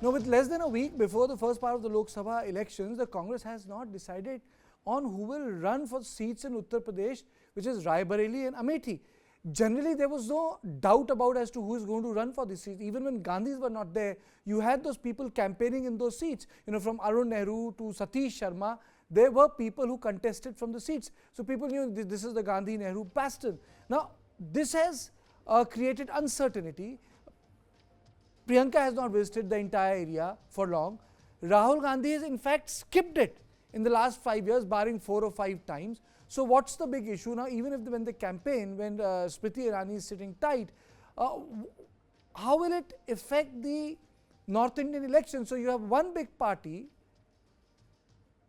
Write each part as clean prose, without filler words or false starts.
Now, with less than a week before the first part of the Lok Sabha elections, the Congress has not decided on who will run for seats in Uttar Pradesh, which is Rae Bareli and Amethi. Generally, there was no doubt about as to who is going to run for these seats. Even when Gandhis were not there, you had those people campaigning in those seats. From Arun Nehru to Satish Sharma, there were people who contested from the seats. So people knew this is the Gandhi-Nehru bastion. Now, this has created uncertainty. Priyanka has not visited the entire area for long. Rahul Gandhi has in fact skipped it in the last 5 years, barring 4 or 5 times. So what's the big issue now? Even if when the campaign, when Smriti Irani is sitting tight, how will it affect the North Indian election? So you have one big party,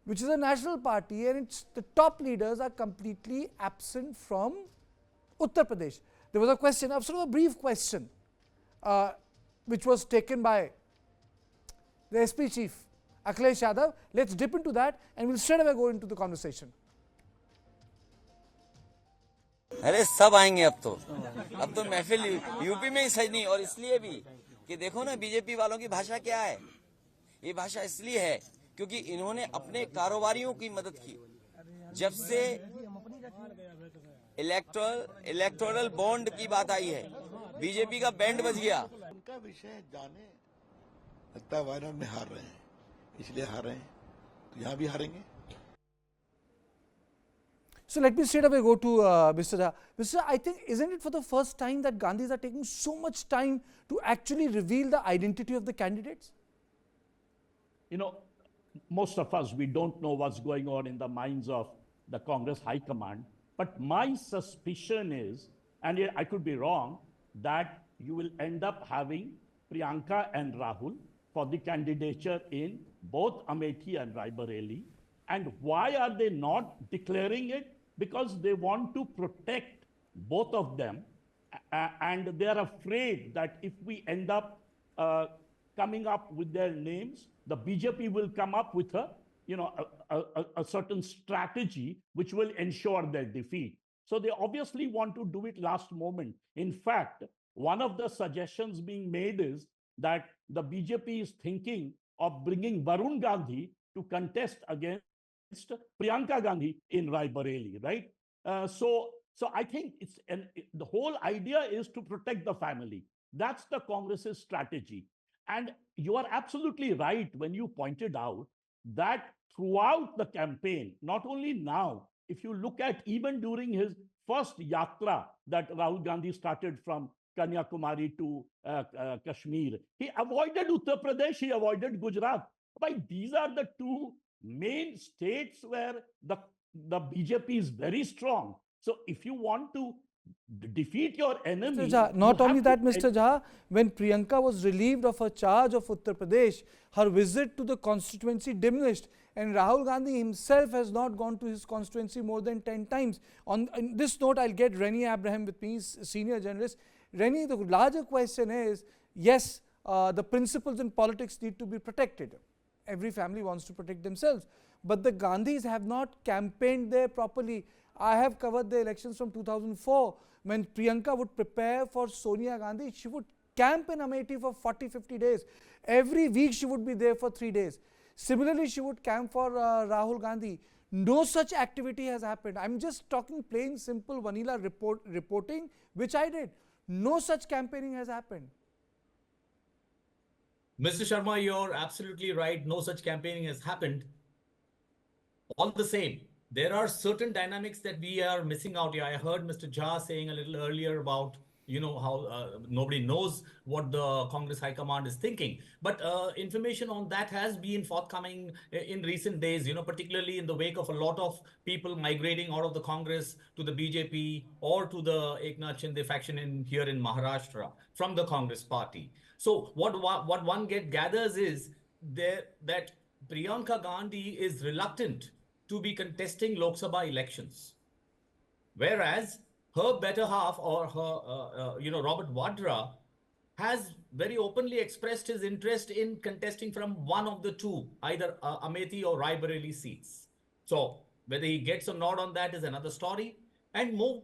which is a national party, and the top leaders are completely absent from Uttar Pradesh. There was a question, a sort of a brief question, which was taken by the SP chief, Akhilesh Yadav. Let's dip into that and we'll straight away go into the conversation. अरे सब आएंगे अब तो महफिल UP में ही सजनी, और इसलिए भी कि देखो ना बीजेपी वालों की भाषा क्या है। ये भाषा इसलिए है क्योंकि इन्होंने अपने कारोबारियों की मदद की। जब से इलेक्टोरल बॉन्ड की बात आई है, बीजेपी का बैंड बज गया। उनका विषय जाने, लगता है वायनाड में हार रहे हैं, इसलिए हार रहे हैं, तो यहाँ भी हारेंगे। So let me straight away go to Mr. Jha. Mr. Jha, I think, isn't it for the first time that Gandhis are taking so much time to actually reveal the identity of the candidates? Most of us, we don't know what's going on in the minds of the Congress High Command. But my suspicion is, and I could be wrong, that you will end up having Priyanka and Rahul for the candidature in both Amethi and Rae Bareli. And why are they not declaring it? Because they want to protect both of them, and they are afraid that if we end up coming up with their names, the BJP will come up with a certain strategy which will ensure their defeat. So they obviously want to do it last moment. In fact, one of the suggestions being made is that the BJP is thinking of bringing Varun Gandhi to contest against Priyanka Gandhi in Rae Bareli, right? So I think the whole idea is to protect the family. That's the Congress's strategy. And you are absolutely right when you pointed out that throughout the campaign, not only now, if you look at even during his first yatra that Rahul Gandhi started from Kanyakumari to Kashmir, he avoided Uttar Pradesh, he avoided Gujarat. But these are the two main states where the BJP is very strong. So if you want to defeat your enemy... Mr. Jha, not only that, Mr. Jha, when Priyanka was relieved of her charge of Uttar Pradesh, her visit to the constituency diminished, and Rahul Gandhi himself has not gone to his constituency more than 10 times. On this note, I'll get Rennie Abraham with me, senior journalist. Rennie, the larger question is, yes, the principles in politics need to be protected. Every family wants to protect themselves. But the Gandhis have not campaigned there properly. I have covered the elections from 2004. When Priyanka would prepare for Sonia Gandhi, she would camp in Amethi for 40-50 days. Every week she would be there for 3 days. Similarly, she would camp for Rahul Gandhi. No such activity has happened. I'm just talking plain, simple, vanilla reporting, which I did. No such campaigning has happened. Mr. Sharma, you're absolutely right. No such campaigning has happened. All the same, there are certain dynamics that we are missing out here. I heard Mr. Jha saying a little earlier about, how nobody knows what the Congress High Command is thinking. But information on that has been forthcoming in recent days, particularly in the wake of a lot of people migrating out of the Congress to the BJP or to the Eknath Shinde faction here in Maharashtra from the Congress party. So what one gathers is that Priyanka Gandhi is reluctant to be contesting Lok Sabha elections, whereas her better half, or her, Robert Vadra, has very openly expressed his interest in contesting from one of the two, either Amethi or Rae Bareli seats. So whether he gets a nod on that is another story. And more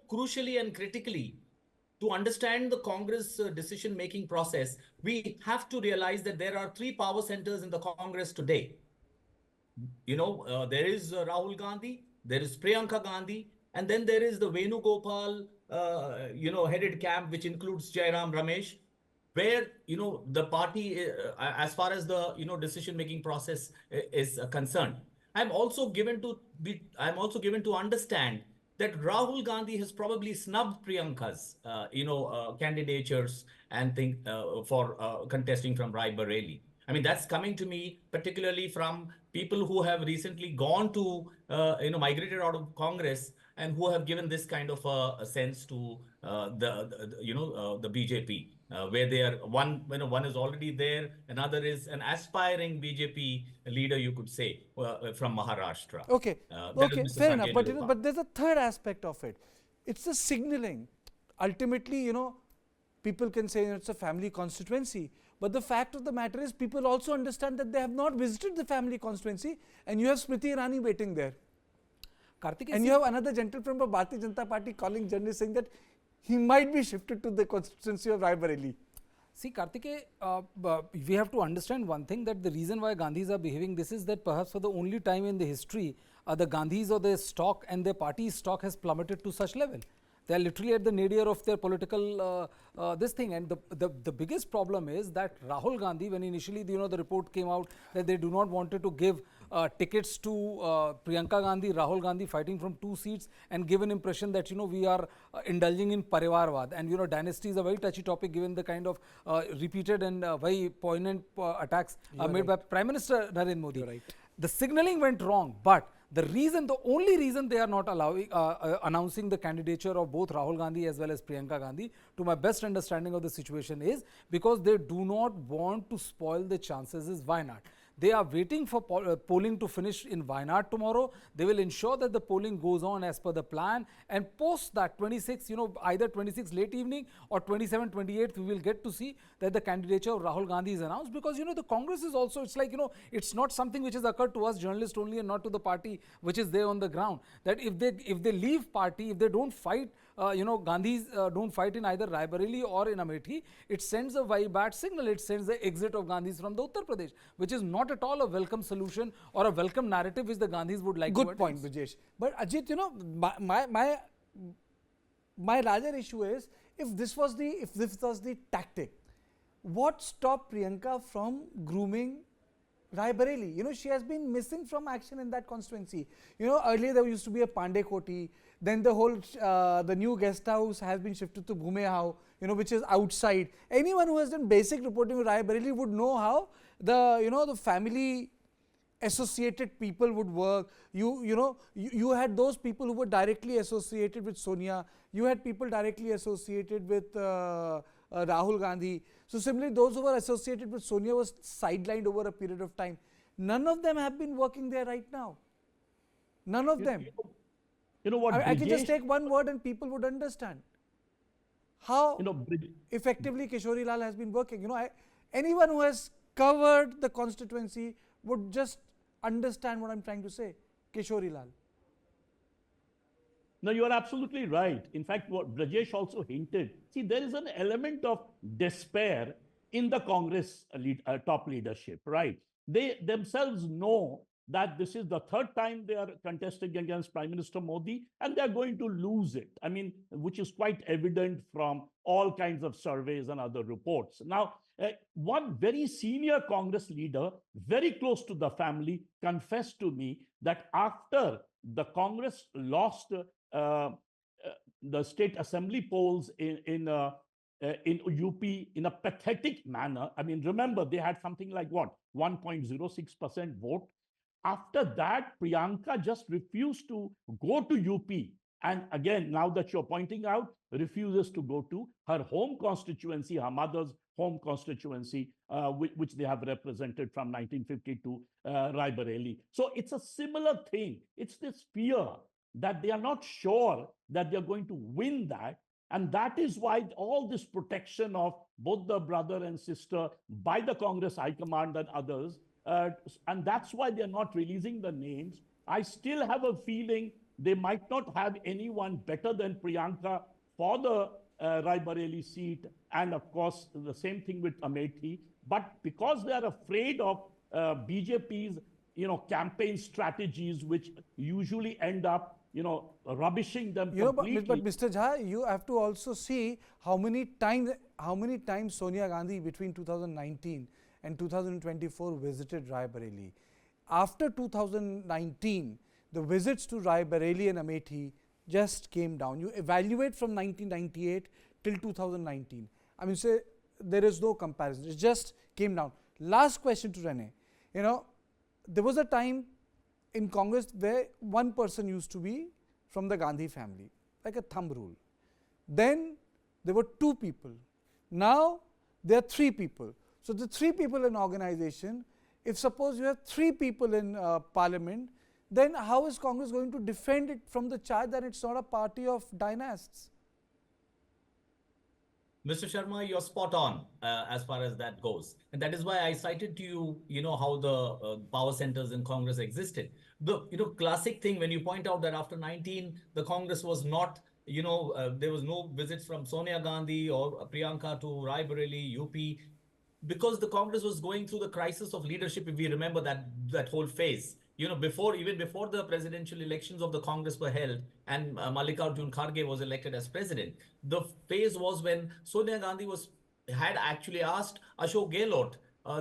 crucially and critically, to understand the Congress decision-making process, we have to realize that there are three power centers in the Congress today. There is Rahul Gandhi, there is Priyanka Gandhi, and then there is the Venugopal, headed camp, which includes Jairam Ramesh, where, the party, as far as the, decision-making process is concerned. I'm also given to understand that Rahul Gandhi has probably snubbed Priyanka's, candidatures and for contesting from Rae Bareli. I mean, that's coming to me particularly from people who have recently gone to, migrated out of Congress and who have given this kind of a sense to the BJP, where they are one is already there, another is an aspiring BJP leader, you could say, from Maharashtra. Okay, That is okay, Mr. fair Sanjay enough. But Nirupa. but there's a third aspect of it. It's the signaling. Ultimately, people can say it's a family constituency, but the fact of the matter is, people also understand that they have not visited the family constituency, and you have Smriti Irani waiting there, and you have another gentleman from Bharatiya Janata Party calling journalists saying that he might be shifted to the constituency of Rae Bareli. See, Kartike, we have to understand one thing, that the reason why Gandhis are behaving this is that perhaps for the only time in the history, the Gandhis or their stock and their party's stock has plummeted to such level. They are literally at the nadir of their political this thing. And the biggest problem is that Rahul Gandhi, when initially the report came out that they do not wanted to give tickets to Priyanka Gandhi, Rahul Gandhi fighting from 2 seats, and give an impression that we are indulging in Parivarvad, and dynasty is a very touchy topic given the kind of repeated and very poignant attacks made by Prime Minister Narendra Modi. Right. The signaling went wrong, but the only reason they are not allowing announcing the candidature of both Rahul Gandhi as well as Priyanka Gandhi, to my best understanding of the situation, is because they do not want to spoil the chances. Is why not? They are waiting for polling to finish in Wayanad tomorrow. They will ensure that the polling goes on as per the plan, and post that 26, either 26 late evening or 27, 28th, we will get to see that the candidature of Rahul Gandhi is announced, because the Congress is also, it's like, it's not something which has occurred to us journalists only and not to the party which is there on the ground. That if they leave party, if they don't fight, Gandhis don't fight in either Rae Bareli or in Amethi, it sends a very bad signal. It sends the exit of Gandhis from the Uttar Pradesh, which is not at all a welcome solution or a welcome narrative which the Gandhis would like to Good point, Brijesh. But Ajit, my larger issue is, if this was the tactic, what stopped Priyanka from grooming Rae Bareli? She has been missing from action in that constituency. Earlier there used to be a Pandey Koti, then the whole the new guest house has been shifted to Bhumehau, which is outside. Anyone who has done basic reporting with Rae Bareli would know how the family associated people would work. You had those people who were directly associated with Sonia. You had people directly associated with Rahul Gandhi. So similarly, those who were associated with Sonia was sidelined over a period of time. None of them have been working there right now. None of them. You know what? I can just Brijesh- take one word and people would understand how Brij- effectively Kishori Lal has been working. Anyone who has covered the constituency would just understand what I'm trying to say. Kishori Lal. No, you are absolutely right. In fact, what Brajesh also hinted, see, there is an element of despair in the Congress top leadership, right? They themselves know that this is the third time they are contesting against Prime Minister Modi, and they are going to lose it. I mean, which is quite evident from all kinds of surveys and other reports. Now, one very senior Congress leader, very close to the family, confessed to me that after the Congress lost the state assembly polls in UP in a pathetic manner. I mean, remember, they had something like what, 1.06% vote. After that, Priyanka just refused to go to UP. And again, now that you're pointing out, refuses to go to her home constituency, her mother's home constituency, which they have represented from 1950 to Rae Bareli. So it's a similar thing. It's this fear that they are not sure that they're going to win that. And that is why all this protection of both the brother and sister by the Congress High Command and others, and that's why they're not releasing the names. I still have a feeling they might not have anyone better than Priyanka for the Rae Bareli seat, and of course the same thing with Amethi. But because they are afraid of BJP's, campaign strategies, which usually end up, rubbishing them completely. But Mr. Jha, you have to also see how many times Sonia Gandhi between 2019 and 2024 visited Rae Bareli. After 2019, the visits to Rae Bareli and Amethi just came down. You evaluate from 1998 till 2019. I mean, say there is no comparison. It just came down. Last question to Rene. There was a time in Congress where one person used to be from the Gandhi family, like a thumb rule. Then there were two people. Now there are three people. So the three people in organization, if suppose you have three people in parliament, then how is Congress going to defend it from the charge that it's not a party of dynasts? Mr. Sharma, you're spot on as far as that goes. And that is why I cited to you, how the power centers in Congress existed. The, classic thing when you point out that after 19, the Congress was not, there was no visits from Sonia Gandhi or Priyanka to Rae Bareli, UP, because the Congress was going through the crisis of leadership, if we remember that whole phase. Even before the presidential elections of the Congress were held and Mallikarjun Kharge was elected as president, the phase was when Sonia Gandhi had actually asked Ashok Gehlot,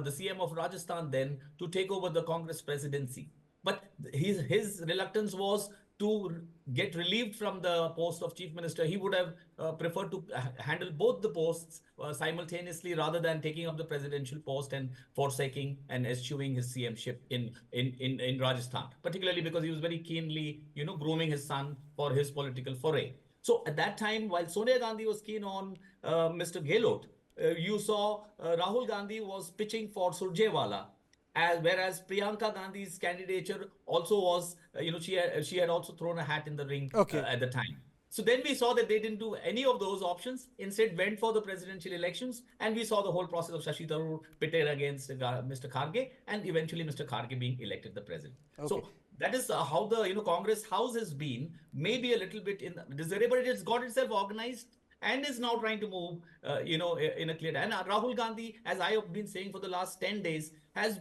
the CM of Rajasthan then, to take over the Congress presidency. But his reluctance was to get relieved from the post of chief minister. He would have preferred to handle both the posts simultaneously rather than taking up the presidential post and forsaking and eschewing his CM-ship in Rajasthan, particularly because he was very keenly, grooming his son for his political foray. So at that time, while Sonia Gandhi was keen on Mr. Gehlot, you saw Rahul Gandhi was pitching for Surjewala. Whereas Priyanka Gandhi's candidature also was, she had also thrown a hat in the ring at the time. So then we saw that they didn't do any of those options, instead went for the presidential elections, and we saw the whole process of Shashi Tharoor pitted against Mr. Kharge, and eventually Mr. Kharge being elected the president. So that is how the Congress House has been, maybe a little bit in disarray, but it's got itself organized and is now trying to move, in a clear. And Rahul Gandhi, as I have been saying for the last 10 days, has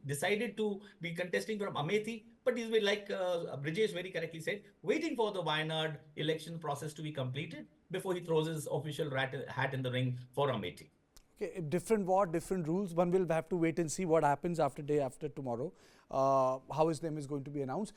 decided to be contesting from Amethi, but he's been, like Brijesh very correctly said, waiting for the Wayanad election process to be completed before he throws his official hat in the ring for Amethi. Okay, different war, different rules. One will have to wait and see what happens day after tomorrow, how his name is going to be announced.